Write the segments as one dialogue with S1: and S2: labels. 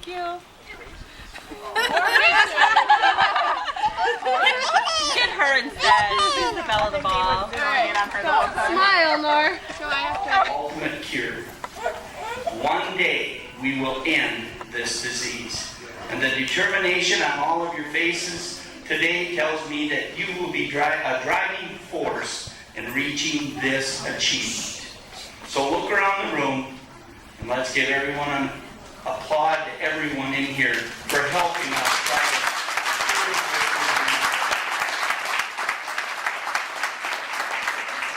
S1: Thank you. Get her instead. She's the belle of the ball.
S2: Smile, Nor.
S3: Ultimate cure. One day we will end this disease. And the determination on all of your faces today tells me that you will be a driving force in reaching this achievement. So look around the room and let's give everyone an applaud to everyone in here for helping us try to.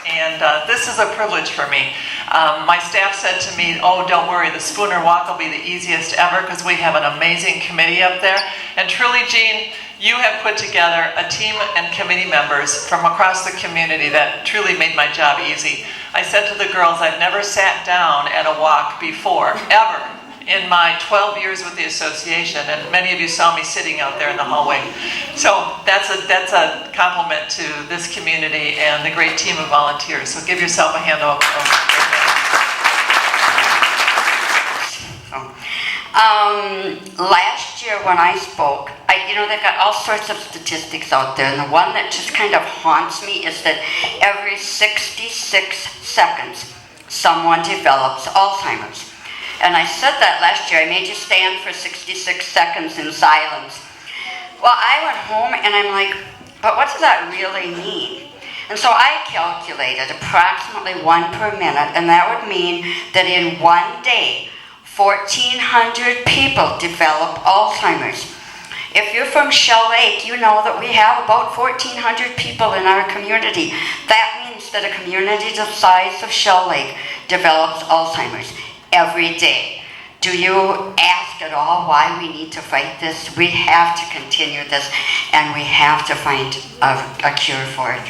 S4: And this is a privilege for me. My staff said to me, oh, don't worry, the Spooner Walk will be the easiest ever because we have an amazing committee up there. And truly, Jean, you have put together a team and committee members from across the community that truly made my job easy. I said to the girls, I've never sat down at a walk before, ever, in my 12 years with the association, and many of you saw me sitting out there in the hallway. So that's a compliment to this community and the great team of volunteers. So give yourself a hand of
S5: Last year when I spoke, they've got all sorts of statistics out there, and the one that just kind of haunts me is that every 66 seconds someone develops Alzheimer's. And I said that last year. I made you stand for 66 seconds in silence. Well, I went home and I'm like, but what does that really mean? And so I calculated approximately 1 per minute, and that would mean that in one day, 1,400 people develop Alzheimer's. If you're from Shell Lake, you know that we have about 1,400 people in our community. That means that a community the size of Shell Lake develops Alzheimer's every day. Do you ask at all why we need to fight this? We have to continue this, and we have to find a cure for it.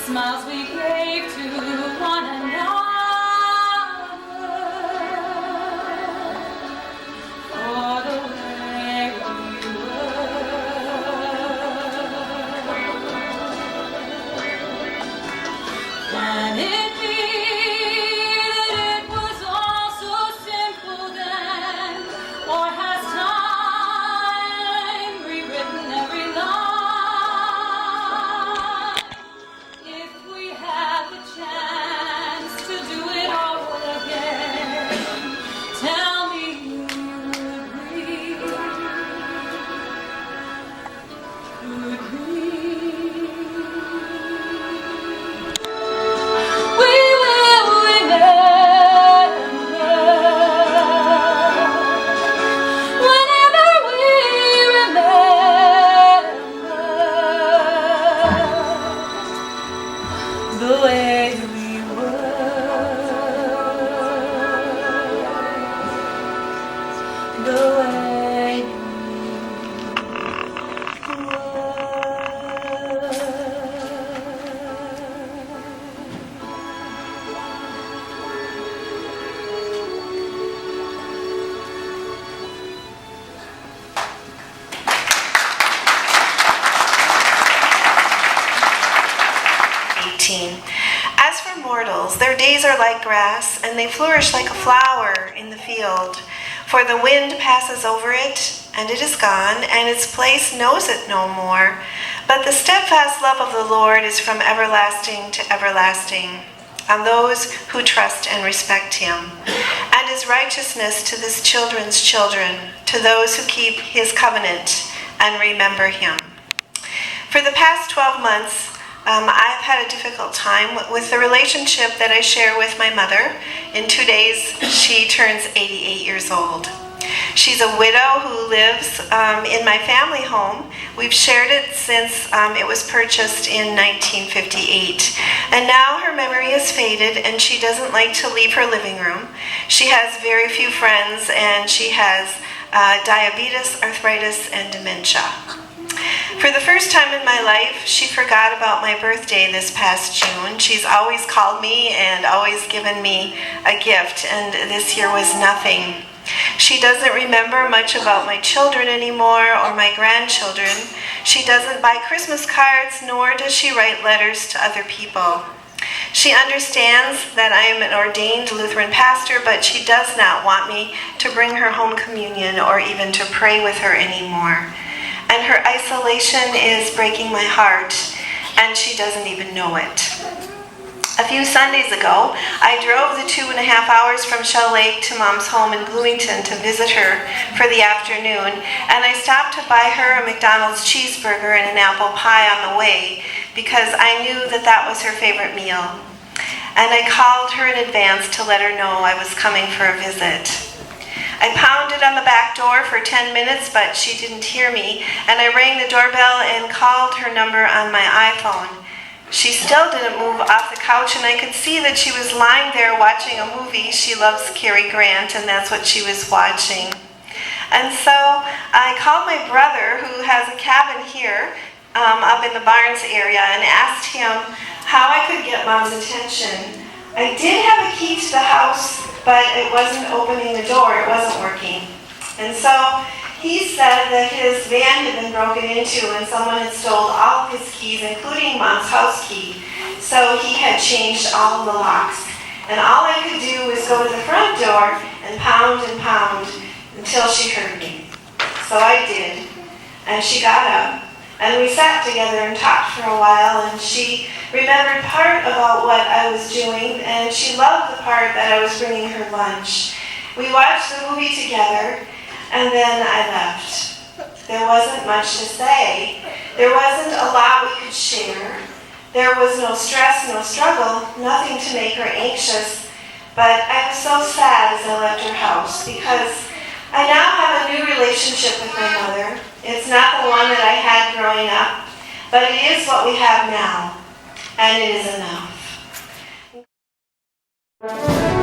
S6: Smiles we gave to one another for the way we were. Can it be that it was all so simple then, or has time rewritten every line? If we had the chance to do it all again, tell me you agree. Could we will remember whenever we remember the way we were, the way we were.
S7: 18. As for mortals, their days are like grass, and they flourish like a flower in the field. For the wind passes over it, and it is gone, and its place knows it no more. But the steadfast love of the Lord is from everlasting to everlasting on those who trust and respect him, and his righteousness to his children's children, to those who keep his covenant and remember him. For the past 12 months, I've had a difficult time with the relationship that I share with my mother. In 2 days, she turns 88 years old. She's a widow who lives in my family home. We've shared it since it was purchased in 1958. And now her memory has faded, and she doesn't like to leave her living room. She has very few friends, and she has diabetes, arthritis, and dementia. For the first time in my life, she forgot about my birthday this past June. She's always called me and always given me a gift, and this year was nothing. She doesn't remember much about my children anymore or my grandchildren. She doesn't buy Christmas cards, nor does she write letters to other people. She understands that I am an ordained Lutheran pastor, but she does not want me to bring her home communion or even to pray with her anymore. And her isolation is breaking my heart, and she doesn't even know it. A few Sundays ago, I drove the 2.5 hours from Shell Lake to Mom's home in Bloomington to visit her for the afternoon, and I stopped to buy her a McDonald's cheeseburger and an apple pie on the way because I knew that that was her favorite meal. And I called her in advance to let her know I was coming for a visit. I pounded on the back door for 10 minutes, but she didn't hear me, and I rang the doorbell and called her number on my iPhone. She still didn't move off the couch, and I could see that she was lying there watching a movie. She loves Cary Grant, and that's what she was watching. And so I called my brother, who has a cabin here up in the Barnes area, and asked him how I could get Mom's attention. I did have a key to the house, but it wasn't opening the door. It wasn't working. And so he said that his van had been broken into and someone had stolen all of his keys, including Mom's house key. So he had changed all of the locks. And all I could do was go to the front door and pound until she heard me. So I did. And she got up. And we sat together and talked for a while, and she remembered part about what I was doing, and she loved the part that I was bringing her lunch. We watched the movie together, and then I left. There wasn't much to say. There wasn't a lot we could share. There was no stress, no struggle, nothing to make her anxious. But I was so sad as I left her house because I now have a new relationship with my mother. It's not the one that I had growing up, but it is what we have now, and it is enough.